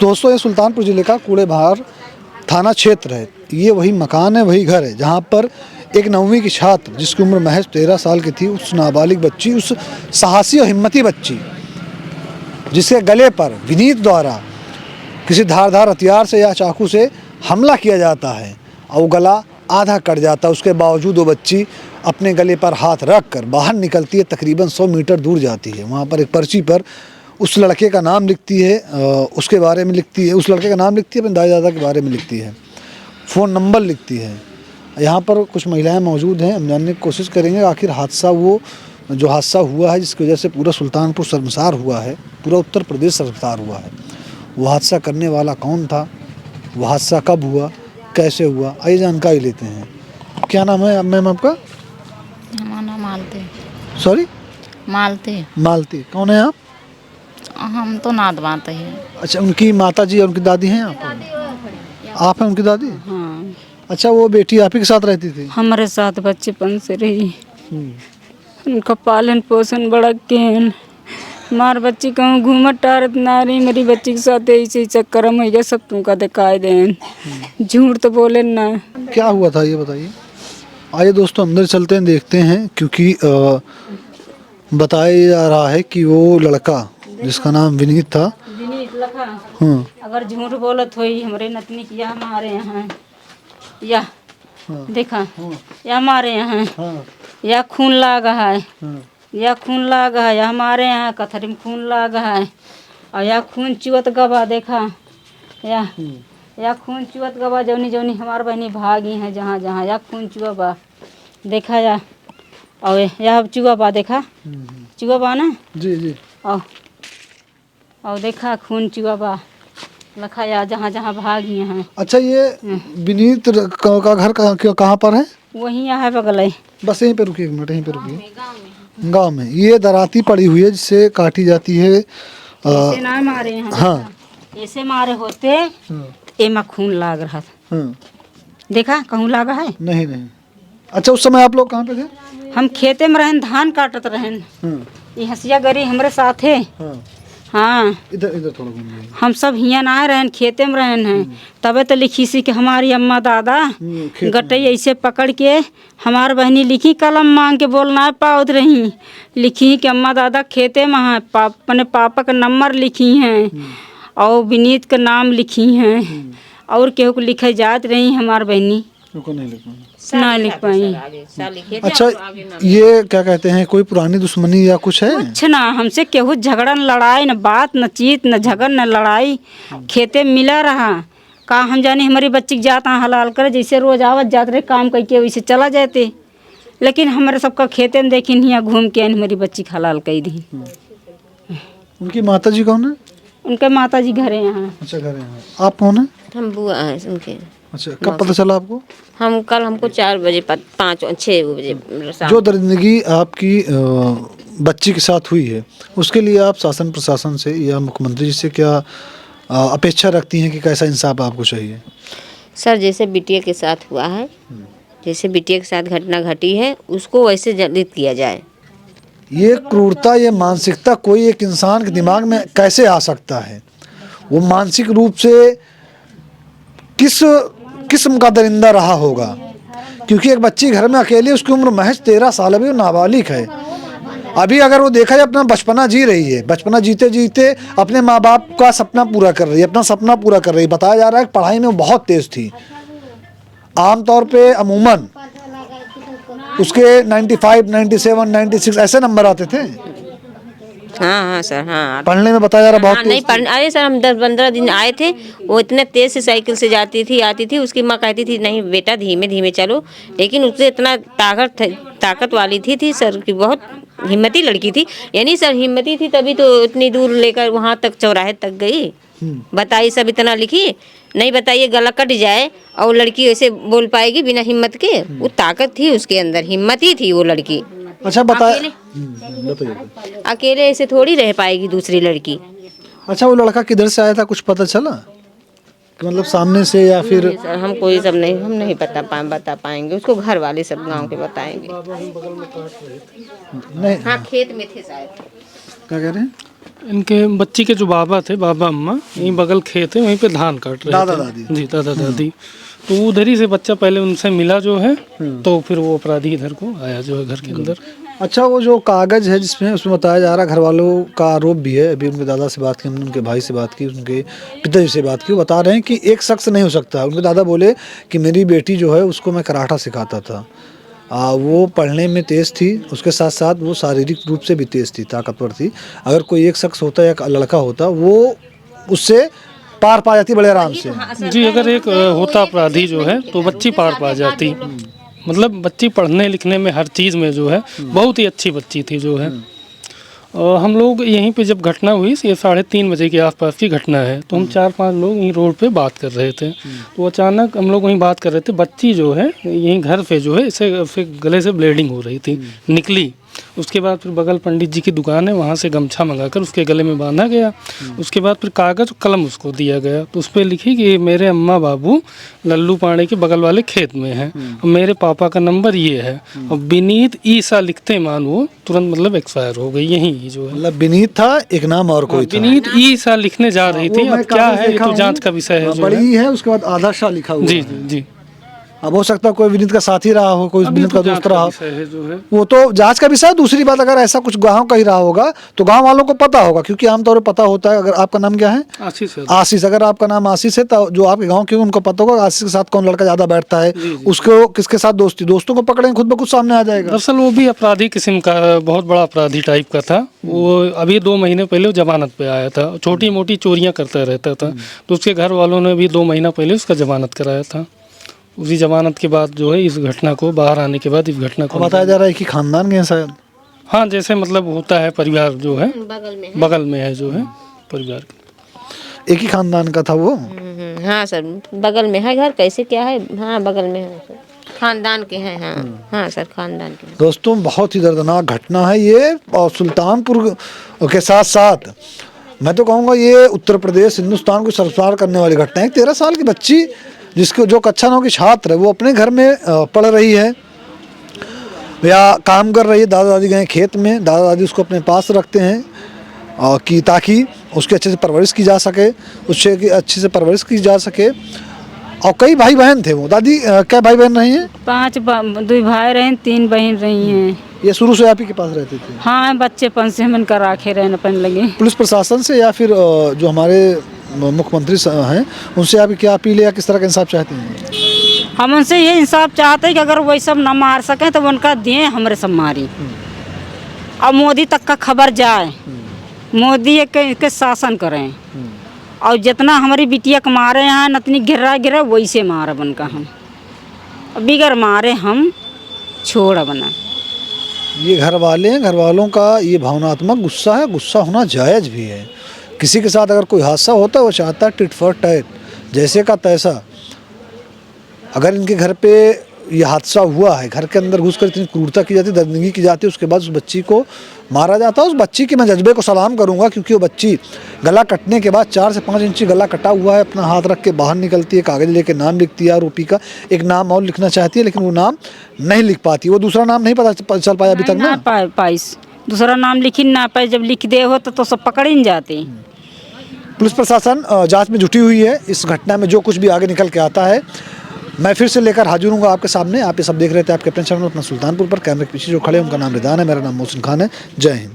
दोस्तों, ये सुल्तानपुर ज़िले का कूड़ेभार थाना क्षेत्र है। ये वही मकान है, वही घर है जहाँ पर एक 9वीं की छात्र जिसकी उम्र महज 13 साल की थी, उस नाबालिग बच्ची, उस साहसी और हिम्मती बच्ची जिसके गले पर विनीत द्वारा किसी धारदार हथियार से या चाकू से हमला किया जाता है और वो गला आधा कट जाता है। उसके बावजूद वो बच्ची अपने गले पर हाथ रख कर बाहर निकलती है, तकरीबन 100 मीटर दूर जाती है। वहाँ पर एक पर्ची पर उस लड़के का नाम लिखती है, उसके बारे में लिखती है, उस लड़के का नाम लिखती है, अपने दादा दादा के बारे में लिखती है, फ़ोन नंबर लिखती है। यहाँ पर कुछ महिलाएं मौजूद हैं, हम जानने की कोशिश करेंगे आखिर हादसा वो जो हादसा हुआ है जिसकी वजह से पूरा सुल्तानपुर शर्मसार हुआ है, पूरा उत्तर प्रदेश शर्मसार हुआ है। वो हादसा करने वाला कौन था, वो हादसा कब हुआ, कैसे हुआ, आइए जानकारी लेते हैं। क्या नाम है मैम आपका? हमारा नाम मालती। सॉरी? मालती। मालती। कौन है आप? हम तो नाद बाते हैं। अच्छा, उनकी माता जी और उनकी दादी हैं आप? आप हैं उनकी दादी? हाँ। अच्छा, वो बेटी आप ही के साथ रहती थी? हमारे साथ बचपन से रही। उनका पालन पोषण बड़ा केन। मार बच्ची कहूँ घूमत टारत ना रही, मेरी बच्ची के साथ ऐसे चक्कर में ये सब तुमका दिखाई दें। झूठ तो बोले ना। क्या हुआ था ये बताइए। आइए दोस्तों अंदर चलते हैं, देखते हैं, क्योंकि बताया जा रहा है कि वो लड़का जिसका नाम विनीत था, विनीत लखा, अगर झूठ बोलत हुई हमारे नतनी की, या हमारे यहाँ या देखा, या हमारे यहाँ या खून लागा है, या खून लागा है, या हमारे यहाँ कथरी में खून लागा है, और या खून चुवत गवा देखा, या खून चुवत गवा जौनी जौनी हमार बहनी भागी हैं जहाँ जहाँ, या खून चुआ बा देखा, और या चुआ बा देखा, चुआ बा ना जी जी, और देखा खून चुआ बा लखा, या जहाँ जहाँ भागी हैं। अच्छा, ये विनीत का घर कहाँ पर है? वहीं यहाँ बगल है। बस यहीं पे रुकिए, एक मिनट, यहीं पे रुकिए। गाँव में ये दराती पड़ी हुई है जिससे काटी जाती है। ऐसे ना मारे हैं। हाँ, ऐसे मारे होते एमा खून लाग रहा था। देखा कहूँ लागा है? नहीं नहीं। अच्छा, उस समय आप लोग कहाँ पे थे? हम खेते में रहन, धान काटत रहन। ये हंसिया गरी हमारे साथ है। हाँ, इधर इधर थोड़ा घूमिए। हम सब हियाँ ना रहन, खेते में रहन हैं। तबे तो लिखी सी कि हमारी अम्मा दादा गटई ऐसे पकड़ के हमार बहनी लिखी, कलम मांग के बोलना पावत रही, लिखी कि अम्मा दादा खेते में हैं, अपने पापा का नंबर लिखी हैं और विनीत का नाम लिखी हैं, और केहू को लिखे जात रही हमार बहनी ना लिख पाई। अच्छा, ये क्या कहते हैं, कोई पुरानी दुश्मनी या कुछ है? कुछ ना, हमसे केहू झगड़न लड़ाई न बात न चीत न झगड़ न लड़ाई, खेते में मिला रहा। का हम जाने हमारी बच्ची के जाता हलाल करे, जैसे रोज आवत जात रहे काम करके वैसे चला जाते, लेकिन हमारे सबका खेते में देखी नहीं, घूम के हमारी बच्ची का हलाल कर दी। उनकी माता जी कौन है? उनके माता जी घर है यहाँ। अच्छा, घर है। आप कौन है? हम बुआ हैं उनके। अच्छा, कब पता चला आपको? हमको 4 बजे 5-6 बजे। जो दरिंदगी आपकी बच्ची के साथ हुई है, उसके लिए आप शासन प्रशासन से या मुख्यमंत्री जी से क्या अपेक्षा रखती हैं कि कैसा इंसाफ आपको चाहिए? सर, जैसे बिटिया के साथ हुआ है, जैसे बिटिया के साथ घटना घटी है, उसको वैसे जल्दी किया जाए। ये क्रूरता, ये मानसिकता कोई एक इंसान के दिमाग में कैसे आ सकता है? वो मानसिक रूप से किस किस्म का दरिंदा रहा होगा, क्योंकि एक बच्ची घर में अकेली, उसकी उम्र महज 13 साल, अभी वो नाबालिग है। अभी अगर वो देखा जाए अपना बचपना जी रही है, बचपना जीते जीते अपने माँ बाप का सपना पूरा कर रही है, अपना सपना पूरा कर रही है। बताया जा रहा है कि पढ़ाई में वो बहुत तेज थी। आमतौर पे अमूमन उसके 95, 97, 96 ऐसे नंबर आते थे। हाँ सर, हाँ। पढ़ने में बताया जा रहा बहुत नहीं पढ़ आए सर, हम 10-15 दिन आए थे, वो इतने तेज से साइकिल से जाती थी आती थी। उसकी माँ कहती थी नहीं बेटा धीमे धीमे चलो, लेकिन उससे इतना ताकत वाली थी सर की, बहुत हिम्मती लड़की थी। यानी सर हिम्मती थी तभी तो इतनी दूर लेकर वहाँ तक चौराहे तक गई। बताइए, सब इतना लिखी नहीं, बताइए गला कट जाए और लड़की ऐसे बोल पाएगी बिना हिम्मत के? वो ताकत थी उसके अंदर, हिम्मती थी वो लड़की। अच्छा, बताइए। अकेले ऐसे थोड़ी रह पाएगी दूसरी लड़की। अच्छा, वो लड़का किधर से आया था, कुछ पता चला कि मतलब सामने से या फिर? सर हम कोई सब नहीं, हम नहीं बता पाएंगे, उसको घर वाले सब गांव के बताएंगे। नहीं। हाँ, खेत में थे शायद। क्या कह रहे हैं? इनके बच्ची के जो बाबा थे, बाबा अम्मा, यहीं बगल खेत है, वहीं पे धान काट रहे दादा थे। दादी? जी, दादा दादी। तो उधर ही से बच्चा पहले उनसे मिला जो है, तो फिर वो अपराधी इधर को आया जो है घर के अंदर। अच्छा, वो जो कागज है जिसमें उसमें बताया जा रहा है, घर वालों का आरोप भी है, अभी उनके दादा से बात की हमने, उनके भाई से बात की, उनके पिताजी से बात की, वो बता रहे हैं कि एक शख्स नहीं हो सकता। उनके दादा बोले कि मेरी बेटी जो है उसको मैं कराटा सिखाता था, वो पढ़ने में तेज़ थी, उसके साथ साथ वो शारीरिक रूप से भी तेज़ थी, ताकतवर थी। अगर कोई एक शख्स होता या लड़का होता, वो उससे पार पा जाती बड़े आराम से। जी, अगर एक होता अपराधी जो है तो बच्ची पार पा जाती। मतलब बच्ची पढ़ने लिखने में हर चीज़ में जो है बहुत ही अच्छी बच्ची थी जो है। हम लोग यहीं पे जब घटना हुई, ये 3:30 बजे के आसपास की घटना है, तो हम 4-5 लोग यहीं रोड पे बात कर रहे थे। तो अचानक हम लोग वहीं बात कर रहे थे, बच्ची जो है यहीं घर पे जो है इसे गले से ब्लीडिंग हो रही थी, निकली। उसके बाद फिर बगल पंडित जी की दुकान है, वहाँ से गमछा मंगाकर उसके गले में बांधा गया। उसके बाद फिर कागज़ कलम उसको दिया गया, तो उस पर लिखी कि मेरे अम्मा बाबू लल्लू पांडे के बगल वाले खेत में हैं, और मेरे पापा का नंबर ये है। और विनीत ईसा लिखते मान वो तुरंत मतलब एक्सपायर हो गई यहीं जो है। मतलब विनीत था, एक नाम और कोई था। विनीत ईसा लिखने जा रही थी, अब क्या है ये तो जांच का विषय है जो है। बड़ी है, उसके बाद आधा शाह लिखा हुआ जी है। जी जी। अब हो सकता है कोई विनीत का साथी रहा हो, कोई विनीत का दोस्त रहा हो, है जो है। वो तो जांच का विषय है। दूसरी बात, अगर ऐसा कुछ गाँव का ही रहा होगा तो गांव वालों को पता होगा, क्योंकि आमतौर पर पता होता है। अगर आपका नाम क्या है? आशीष है। आशीष। अगर आपका नाम आशीष है तो जो आपके गांव के उनको पता होगा आशीष के साथ कौन लड़का ज्यादा बैठता है, उसको किसके साथ दोस्ती, दोस्तों को पकड़ेंगे खुद ब खुद सामने आ जाएगा। दरअसल वो भी अपराधी किस्म का, बहुत बड़ा अपराधी टाइप का था वो। अभी 2 महीने पहले वो जमानत पे आया था, छोटी मोटी चोरियां करता रहता था, तो उसके घर वालों ने भी 2 महीना पहले उसका जमानत कराया था। उसी जमानत के बाद जो है इस घटना को, बाहर आने के बाद इस घटना को बताया जा रहा है कि खानदान के हैं शायद। हाँ, जैसे मतलब होता है परिवार जो है बगल में है जो है परिवार। एक ही खानदान का था वो। हाँ सर, बगल में है घर, कैसे क्या है, हाँ बगल में है सर, खानदान के हैं। हाँ हाँ सर, खानदान के। दोस्तों, बहुत ही दर्दनाक घटना है ये, और सुल्तानपुर के साथ साथ मैं तो कहूँगा ये उत्तर प्रदेश, हिंदुस्तान को सरसार करने वाली घटना है। 13 साल की बच्ची जिसको, जो कक्षा 9 की छात्र है, वो अपने घर में पढ़ रही है या काम कर रही है। दादा दादी गए खेत में, दादा दादी उसको अपने पास रखते हैं कि ताकि उसकी अच्छे से परवरिश की जा सके, उससे अच्छे से परवरिश की जा सके। और कई भाई बहन थे वो। दादी क्या भाई बहन रही हैं? 2 भाई रहे, 3 बहन रही हैं। ये शुरू से आप ही के पास रहते थे? हाँ, बच्चेपन से हम इनका राखे रहने अपन लगे। पुलिस प्रशासन से या फिर जो हमारे मुख्यमंत्री हैं उनसे आप क्या अपील है या किस तरह का इंसाफ चाहते हैं? हम उनसे ये इंसाफ चाहते हैं कि अगर वही सब न मार सकें तो उनका दिए हमरे सब मारी, और मोदी तक का खबर जाए, मोदी के शासन करें, और जितना हमारी बिटिया को मारे हैं नतनी गिरा वैसे मारे उनका हम, बिगर मारे हम छोड़ बना। ये घर वाले हैं, घर वालों का ये भावनात्मक गुस्सा है, गुस्सा होना जायज़ भी है। किसी के साथ अगर कोई हादसा होता है वो चाहता है टिट फॉर टैट, जैसे का तैसा। अगर इनके घर पे ये हादसा हुआ है, घर के अंदर घुसकर इतनी क्रूरता की जाती है, दर्दनाकी की जाती है, उसके बाद उस बच्ची को मारा जाता है। उस बच्ची के मैं जज्बे को सलाम करूंगा, क्योंकि वो बच्ची गला कटने के बाद 4 से 5 इंची गला कटा हुआ है, अपना हाथ रख के बाहर निकलती है, कागज़ लेके नाम लिखती है, आरोपी का एक नाम और लिखना चाहती है, लेकिन वो नाम नहीं लिख पाती। वो दूसरा नाम नहीं पता चल पाया अभी तक ना पाइस दूसरा नाम लिखी ना पाए, जब लिख दे हो तो सब पकड़ ही जाते। पुलिस प्रशासन जांच में जुटी हुई है। इस घटना में जो कुछ भी आगे निकल के आता है मैं फिर से लेकर हाजिर हूँ आपके सामने। आप ये सब देख रहे थे आपके अपने चैनल अपना सुल्तानपुर पर। कैमरे के पीछे जो खड़े हैं उनका नाम रिदान है, मेरा नाम मोहसिन खान है। जय हिंद।